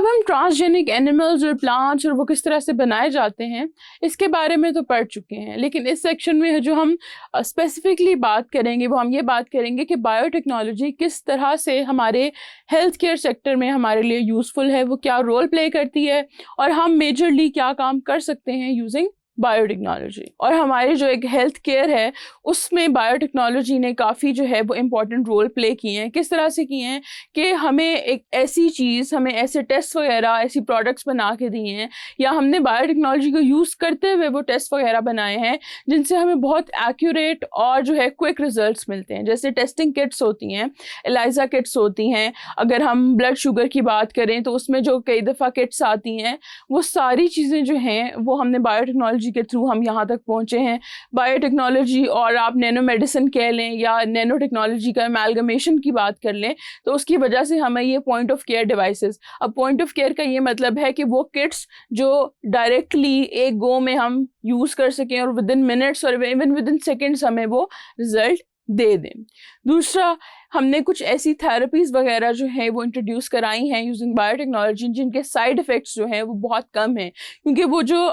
हम transgenic animals और plants और वो किस तरह से बनाए जाते हैं इसके बारे में तो पढ़ चुके हैं, लेकिन इस सेक्शन में जो हम स्पेसिफिकली बात करेंगे वो हम ये बात करेंगे कि बायोटेक्नोलॉजी किस तरह से हमारे हेल्थ केयर सेक्टर में हमारे लिए यूज़फुल है, वो क्या रोल प्ले करती है और हम मेजरली क्या काम कर सकते हैं यूजिंग बायोटेक्नोलॉजी। और हमारी जो एक हेल्थ केयर है उसमें बायोटेक्नोलॉजी ने काफ़ी जो है वो इम्पॉर्टेंट रोल प्ले किए हैं। किस तरह से किए हैं कि हमें एक ऐसी चीज़, हमें ऐसे टेस्ट वगैरह, ऐसी प्रोडक्ट्स बना के दिए हैं या हमने बायोटेक्नोलॉजी को यूज़ करते हुए वो टेस्ट वगैरह बनाए हैं जिनसे हमें बहुत एक्यूरेट और जो है क्विक रिजल्ट्स मिलते हैं। जैसे टेस्टिंग किट्स होती हैं, एलाइजा किट्स होती हैं, अगर हम ब्लड शुगर की बात करें तो उसमें जो कई दफ़ा किट्स आती हैं, वो सारी चीज़ें जो हैं वो हमने बायोटेक्नोलॉजी के थ्रू हम यहाँ तक पहुँचे हैं। बायोटेक्नोलॉजी और आप नैनो मेडिसिन कह लें या नैनो टेक्नोलॉजी का एमैल्गमेशन की बात कर लें तो उसकी वजह से हमें ये पॉइंट ऑफ केयर डिवाइसेस, अब पॉइंट ऑफ केयर का ये मतलब है कि वो किट्स जो डायरेक्टली एक गो में हम यूज़ कर सकें और विद इन मिनट्स और इवन विद इन सेकेंड्स हमें वो रिजल्ट दे दें। दूसरा, हमने कुछ ऐसी थेरेपीज़ वगैरह जो हैं वो इंट्रोड्यूस कराई हैं यूजिंग बायोटेक्नोलॉजी जिनके साइड इफ़ेक्ट्स जो हैं वो बहुत कम हैं, क्योंकि वो जो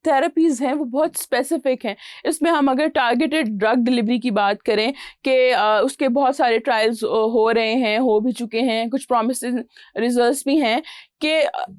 थेरेपीज़ हैं वो बहुत स्पेसिफिक हैं। इसमें हम अगर टारगेटेड ड्रग डिलीवरी की बात करें कि उसके बहुत सारे ट्रायल्स हो रहे हैं, हो भी चुके हैं, कुछ प्रॉमिसिंग रिजल्ट्स भी हैं कि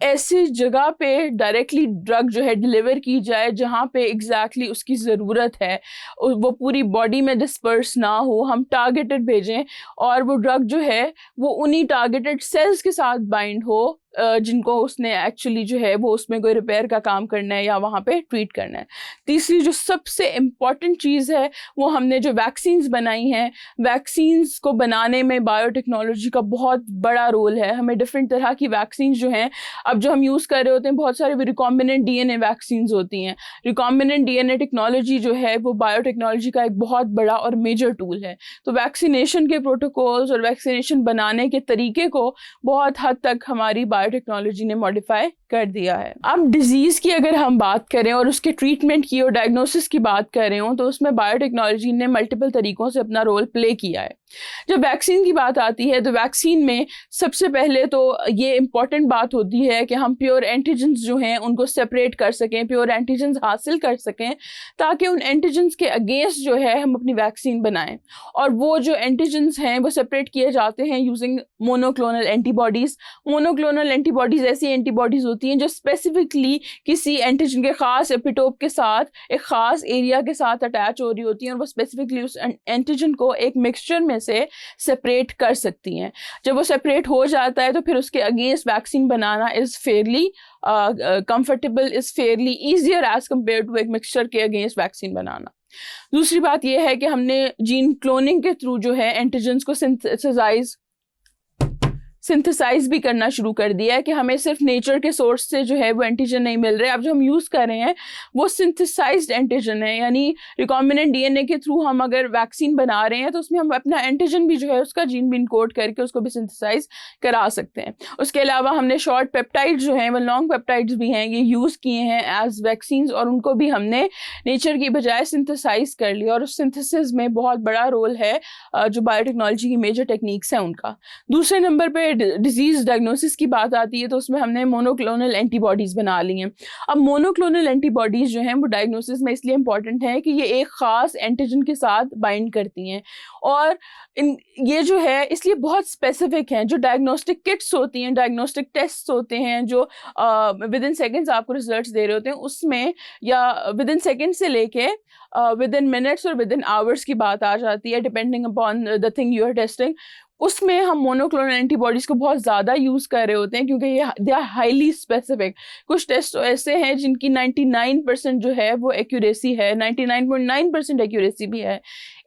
ऐसी जगह पे डायरेक्टली ड्रग जो है डिलीवर की जाए जहाँ पे एग्जैक्टली उसकी ज़रूरत है, वो पूरी बॉडी में डिस्पर्स ना हो, हम टारगेटेड भेजें और वो ड्रग जो है वो उन्हीं टारगेटेड सेल्स के साथ बाइंड हो जिनको उसने एक्चुअली जो है वो उसमें कोई रिपेयर का काम करना है या वहाँ पे ट्रीट करना है। तीसरी जो सबसे इम्पॉर्टेंट चीज़ है वो हमने जो वैक्सीन्स बनाई हैं, वैक्सीन्स को बनाने में बायोटेक्नोलॉजी का बहुत बड़ा रोल है। हमें डिफरेंट तरह की वैक्सीन्स जो हैं अब जो हम यूज़ कर रहे होते हैं, बहुत सारे रिकॉम्बिनेंट डीएनए वैक्सीन्स होती हैं। रिकॉम्बिनेंट डीएनए टेक्नोलॉजी जो है वो बायोटेक्नोलॉजी का एक बहुत बड़ा और मेजर टूल है। तो वैक्सीनेशन के प्रोटोकॉल्स और वैक्सीनेशन बनाने के तरीके को बहुत हद तक हमारी बायोटेक्नोलॉजी ने मॉडिफाई कर दिया है। अब डिजीज़ की अगर हम बात करें और उसके ट्रीटमेंट की और डायग्नोसिस की बात कर रहे हो तो उसमें बायोटेक्नोलॉजी ने मल्टीपल तरीक़ों से अपना रोल प्ले किया है। जब वैक्सीन की बात आती है तो वैक्सीन में सबसे पहले तो ये इम्पॉर्टेंट बात होती है कि हम प्योर एंटीजेंस जो हैं उनको सेपरेट कर सकें, प्योर एंटीजेंस हासिल कर सकें ताकि उन एंटीजेंस के अगेंस्ट जो है हम अपनी वैक्सीन बनाएं। और वो जो एंटीजेंस हैं वो सेपरेट किए जाते हैं using monoclonal antibodies. Monoclonal antibodies ऐसी एंटीबॉडीज़ होती हैं जो स्पेसिफिकली किसी एंटीजन के ख़ास एपिटोप के साथ एक ख़ास एरिया के साथ अटैच हो रही होती हैं और वो स्पेसिफिकली उस एंटीजन को एक मिक्सचर में से सेपरेट कर सकती हैं। जब वो सेपरेट हो जाता है तो फिर उसके अगेंस्ट वैक्सीन बनाना is fairly comfortable, is fairly easier as compare to एक मिक्सचर के अगेंस्ट वैक्सीन बनाना। दूसरी बात यह है कि हमने जीन क्लोनिंग के थ्रू जो है एंटीजन्स को सिंथेसाइज भी करना शुरू कर दिया है कि हमें सिर्फ नेचर के सोर्स से जो है वो एंटीजन नहीं मिल रहे। अब जो हम यूज़ कर रहे हैं वो सिंथेसाइज्ड एंटीजन है, यानी रिकॉम्बिनेंट डीएनए के थ्रू हम अगर वैक्सीन बना रहे हैं तो उसमें हम अपना एंटीजन भी जो है उसका जीन भी इनकोड करके उसको भी सिंथेसाइज करा सकते हैं। उसके अलावा हमने शॉर्ट पेप्टाइड्स जो हैं वो लॉन्ग पेप्टाइड्स भी हैं, ये यूज़ किए हैं एज वैक्सीन्स और उनको भी हमने नेचर की बजाय सिंथेसाइज कर लिया और उस सिंथेसिस में बहुत बड़ा रोल है जो बायोटेक्नोलॉजी की मेजर टेक्निक्स हैं उनका। दूसरे नंबर पर डिजीज़ डायग्नोसिस की बात आती है तो उसमें हमने मोनोक्लोनल एंटीबॉडीज़ बना ली हैं। अब मोनोक्लोनल एंटीबॉडीज़ जो हैं वो डायग्नोसिस में इसलिए इंपॉर्टेंट है कि ये एक ख़ास एंटीजन के साथ बाइंड करती हैं और ये जो है इसलिए बहुत स्पेसिफिक हैं। जो डायग्नोस्टिक किट्स होती हैं, डायग्नोस्टिक टेस्ट होते हैं जो विद इन सेकेंड्स आपको रिजल्ट्स दे रहे होते हैं, उसमें या विद इन सेकेंड से लेके विद इन मिनट्स और विद इन आवर्स की बात आ जाती है depending upon the thing you are testing. उसमें हम मोनोक्लोनल एंटीबॉडीज़ को बहुत ज़्यादा यूज़ कर रहे होते हैं क्योंकि ये दे आर हाईली स्पेसिफिक। कुछ टेस्ट ऐसे हैं जिनकी 99% जो है वो एक्यूरेसी है, 99.9% एक्यूरेसी भी है।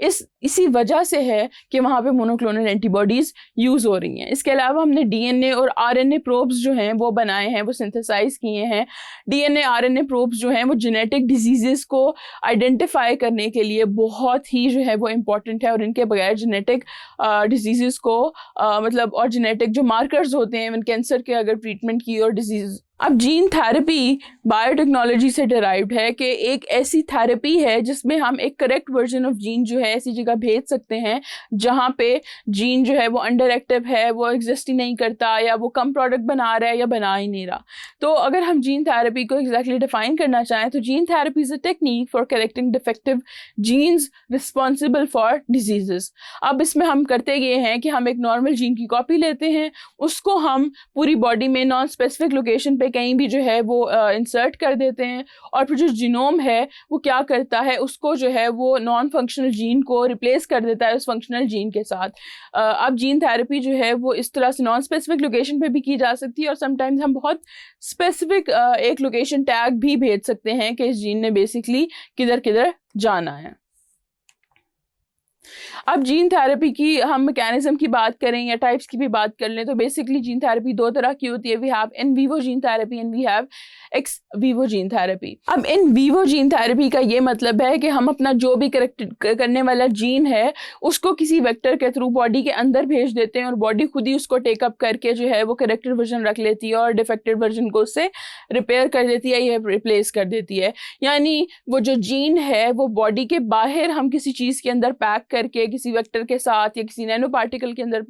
इसी वजह से है कि वहाँ पे मोनोक्लोनल एंटीबॉडीज़ यूज़ हो रही हैं। इसके अलावा हमने डीएनए और आरएनए प्रोब्स जो हैं वो बनाए हैं, वो सिंथेसाइज किए हैं। डीएनए आरएनए प्रोब्स जो हैं वो जेनेटिक डिजीज़ को आइडेंटिफाई करने के लिए बहुत ही जो है वो इम्पॉर्टेंट है और इनके बगैर जेनेटिक डिजीज़ को मतलब और जेनेटिक जो मार्कर्स होते हैं इवन कैंसर के अगर ट्रीटमेंट की और डिजीज़ अब जीन थेरेपी बायोटेक्नोलॉजी से डिराइव्ड है कि एक ऐसी थेरेपी है जिसमें हम एक करेक्ट वर्जन ऑफ जीन जो है ऐसी जगह भेज सकते हैं जहाँ पे जीन जो है वो अंडर एक्टिव है, वो एग्जिस्ट ही नहीं करता, या वो कम प्रोडक्ट बना रहा है या बना ही नहीं रहा। तो अगर हम जीन थेरेपी को एग्जैक्टली डिफाइन करना चाहें तो gene therapy is a technique for correcting defective genes responsible for diseases. अब इसमें हम करते ये हैं कि हम एक नॉर्मल जीन की कॉपी लेते हैं, उसको हम पूरी बॉडी में नॉन स्पेसिफिक लोकेशन पे कहीं भी जो है वो इंसर्ट कर देते हैं, और फिर जो जीनोम है वो क्या करता है, उसको जो है वो नॉन फंक्शनल जीन को रिप्लेस कर देता है उस फंक्शनल जीन के साथ। अब जीन थेरेपी जो है वो इस तरह से नॉन स्पेसिफिक लोकेशन पे भी की जा सकती है, और समटाइम्स हम बहुत स्पेसिफिक एक लोकेशन टैग भी भेज सकते हैं कि इस जीन ने बेसिकली किधर किधर जाना है। अब जीन थेरेपी की हम मैकेनिज्म की बात करें या टाइप्स की भी बात कर लें तो बेसिकली जीन थेरेपी दो तरह की होती है। We have in vivo gene therapy and we have ex vivo gene therapy. अब इन वीवो जीन थेरेपी का ये मतलब है कि हम अपना जो भी करेक्ट करने वाला जीन है उसको किसी वेक्टर के थ्रू बॉडी के अंदर भेज देते हैं, और बॉडी खुद ही उसको टेकअप करके जो है वो करेक्टेड वर्जन रख लेती है और डिफेक्टेड वर्जन को उससे रिपेयर कर देती है या रिप्लेस कर देती है। यानी वो जो जीन है वो बॉडी के बाहर हम किसी चीज़ के अंदर पैक करके किसी वेक्टर के साथ या किसी नैनो पार्टिकल के अंदर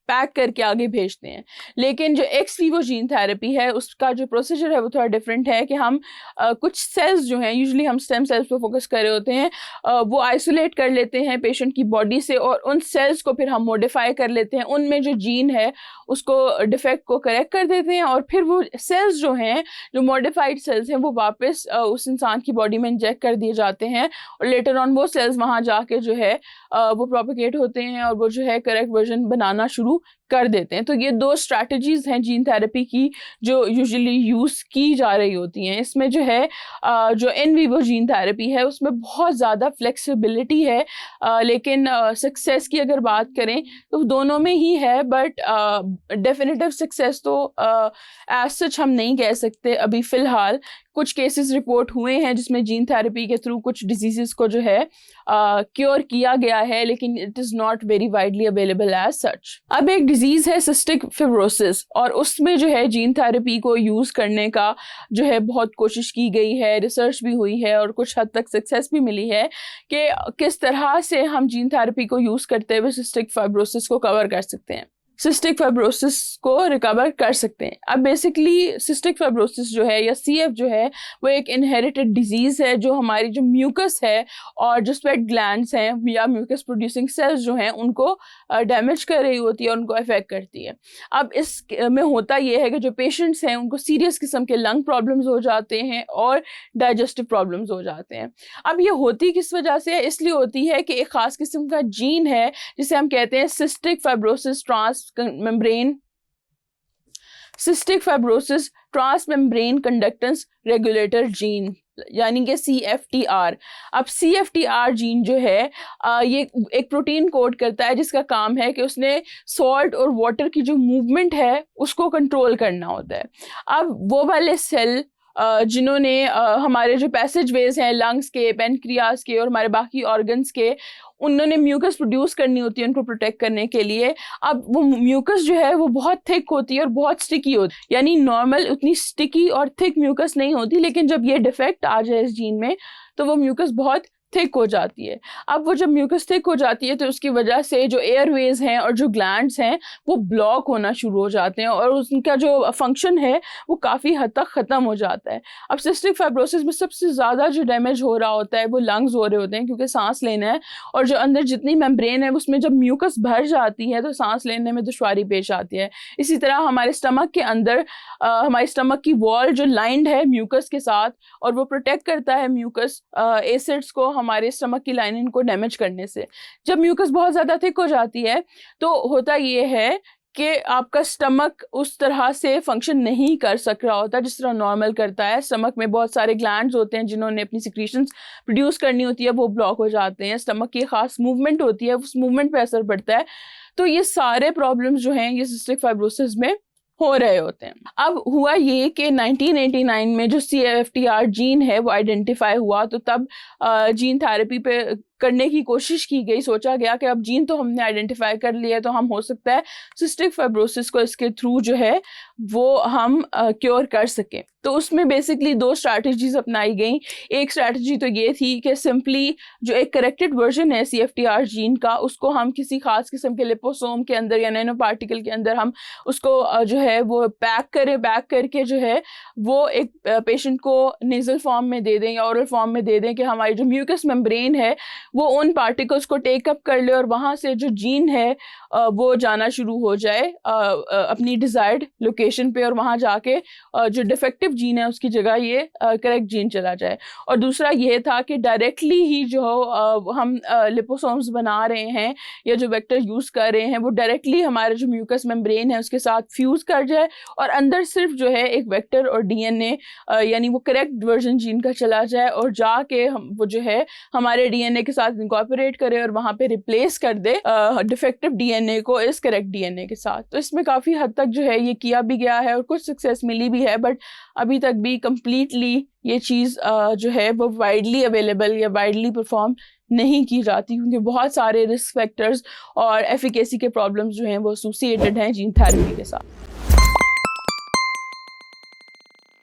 पैक करके आगे भेजते हैं। लेकिन जो एक्स वीवो जीन थेरेपी है उसका जो प्रोसीजर है वो थोड़ा डिफरेंट है कि हम कुछ सेल्स जो हैं, यूजुअली हम स्टेम सेल्स पे फोकस कर रहे होते हैं, वो आइसोलेट कर लेते हैं पेशेंट की बॉडी से, और उन सेल्स को फिर हम मॉडिफाई कर लेते हैं, उनमें जो जीन है उसको डिफेक्ट को करेक्ट कर देते हैं, और फिर वो सेल्स जो हैं, जो मॉडिफाइड सेल्स हैं, वो वापस उस इंसान की बॉडी में इंजेक्ट कर दिए जाते हैं, और लेटर ऑन वो सेल्स वहाँ जाके जो है वो प्रोपिगेट होते हैं और वो जो है करेक्ट वर्जन बनाना शुरू कर देते हैं। तो ये दो स्ट्रैटेजीज हैं जीन थेरेपी की जो यूजुअली यूज़ की जा रही होती हैं। इसमें जो है जो इन वीवो जीन थेरेपी है उसमें बहुत ज़्यादा फ्लेक्सिबिलिटी है, लेकिन सक्सेस की अगर बात करें तो दोनों में ही है, बट डेफिनेटिव सक्सेस तो एज सच हम नहीं कह सकते अभी फ़िलहाल। कुछ केसेस रिपोर्ट हुए हैं जिसमें जीन थेरेपी के थ्रू कुछ डिजीज़ को जो है क्योर किया गया है, लेकिन it is not very widely available as such. अब एक डिजीज़ है सिस्टिक फिब्रोसिस, और उसमें जो है जीन थेरेपी को यूज़ करने का जो है बहुत कोशिश की गई है, रिसर्च भी हुई है और कुछ हद तक सक्सेस भी मिली है कि किस तरह से हम जीन थेरेपी को यूज़ करते हुए सिस्टिक फाइब्रोसिस को कवर कर सकते हैं, सिस्टिक फाइब्रोसिस को रिकवर कर सकते हैं। अब बेसिकली सिस्टिक फाइब्रोसिस जो है या सीएफ जो है वो एक इनहेरिटेड डिजीज़ है जो हमारी जो म्यूकस है और जो स्वेट ग्लैंड्स हैं या म्यूकस प्रोड्यूसिंग सेल्स जो हैं उनको डैमेज कर रही होती है, उनको अफेक्ट करती है। अब इस में होता ये है कि जो पेशेंट्स हैं उनको सीरियस किस्म के लंग प्रॉब्लम्स हो जाते हैं और डाइजेस्टिव प्रॉब्लम्स हो जाते हैं। अब ये होती किस वजह से है? इसलिए होती है कि एक ख़ास किस्म का जीन है जिसे हम कहते हैं cystic fibrosis transmembrane conductance regulator gene, यानी कि CFTR। अब CFTR जीन जो है ये एक प्रोटीन कोड करता है जिसका काम है कि उसने सॉल्ट और वाटर की जो मूवमेंट है उसको कंट्रोल करना होता है। अब वो वाले सेल जिन्होंने हमारे जो पैसेज वेज हैं लंग्स के, पेनक्रियाज के और हमारे बाकी ऑर्गन्स के, उन्होंने म्यूकस प्रोड्यूस करनी होती है उनको प्रोटेक्ट करने के लिए। अब वो म्यूकस जो है वो बहुत थिक होती है और बहुत स्टिकी होती है, यानी नॉर्मल उतनी स्टिकी और थिक म्यूकस नहीं होती, लेकिन जब ये डिफेक्ट आ जाए इस जीन में तो वो म्यूकस बहुत थिक हो जाती है। अब वो जब म्यूकस थिक हो जाती है तो उसकी वजह से जो एयरवेज हैं और जो ग्लैंड्स हैं वो ब्लॉक होना शुरू हो जाते हैं और उनका जो फंक्शन है वो काफ़ी हद तक ख़त्म हो जाता है। अब सिस्टिक फाइब्रोसिस में सबसे ज़्यादा जो डैमेज हो रहा होता है वो लंग्स हो रहे होते हैं, क्योंकि सांस लेना है और जो अंदर जितनी मेम्ब्रेन है उसमें जब म्यूकस भर जाती है तो सांस लेने में दुश्वारी पेश आती है। इसी तरह हमारे स्टमक के अंदर हमारी स्टमक की वॉल जो लाइंड है म्यूकस के साथ और वो प्रोटेक्ट करता है म्यूकस एसिड्स को हमारे स्टमक की लाइनिंग को डैमेज करने से। जब म्यूकस बहुत ज़्यादा थिक हो जाती है तो होता ये है कि आपका स्टमक उस तरह से फंक्शन नहीं कर सक रहा होता जिस तरह नॉर्मल करता है। स्टमक में बहुत सारे ग्लैंड्स होते हैं जिन्होंने अपनी सिक्रीशंस प्रोड्यूस करनी होती है, वो ब्लॉक हो जाते हैं। स्टमक की ख़ास मूवमेंट होती है, उस मूवमेंट पे असर पड़ता है। तो ये सारे प्रॉब्लम्स जो हैं ये सिस्टिक फाइब्रोसिस में हो रहे होते हैं। अब हुआ ये कि 1989 में जो CFTR जीन है वो आइडेंटिफाई हुआ, तो तब जीन थेरेपी पे करने की कोशिश की गई, सोचा गया कि अब जीन तो हमने आइडेंटिफाई कर लिया है, तो हम हो सकता है सिस्टिक फाइब्रोसिस को इसके थ्रू जो है वो हम क्योर कर सकें। तो उसमें बेसिकली 2 स्ट्रैटेजीज अपनाई गई। एक स्ट्रैटेजी तो ये थी कि सिंपली जो एक करेक्टेड वर्जन है CFTR जीन का, उसको हम किसी खास किस्म के लिपोसोम के अंदर या नैनो पार्टिकल के अंदर हम उसको जो है वो पैक करके जो है वो एक पेशेंट को नेजल फॉर्म में दे दें या ओरल फॉर्म में दे दें कि हमारी जो म्यूकस मेम्ब्रेन है वो उन पार्टिकल्स को टेक अप कर ले और वहाँ से जो जीन है वो जाना शुरू हो जाए अपनी डिज़ायर्ड लोकेशन पे, और वहाँ जाके जो डिफेक्टिव जीन है उसकी जगह ये करेक्ट जीन चला जाए। और दूसरा ये था कि डायरेक्टली ही जो हम लिपोसोम्स बना रहे हैं या जो वेक्टर यूज़ कर रहे हैं वो डायरेक्टली हमारे जो म्यूकस मेम्ब्रेन है उसके साथ फ्यूज़ कर जाए और अंदर सिर्फ जो है एक वेक्टर और DNA यानी वो करेक्ट वर्जन जीन का चला जाए और जाके हम वो जो है हमारे DNA के साथ इनकॉर्पोरेट करे और वहाँ पे रिप्लेस कर दे डिफेक्टिव DNA को इस करेक्ट DNA के साथ। तो इसमें काफ़ी हद तक जो है ये किया भी गया है और कुछ सक्सेस मिली भी है, बट अभी तक भी कम्प्लीटली ये चीज़ जो है वो वाइडली अवेलेबल या वाइडली परफॉर्म नहीं की जाती, क्योंकि बहुत सारे रिस्क फैक्टर्स और एफिकेसी के प्रॉब्लम्स जो हैं वो एसोसिएटेड हैं जीन थेरेपी के साथ।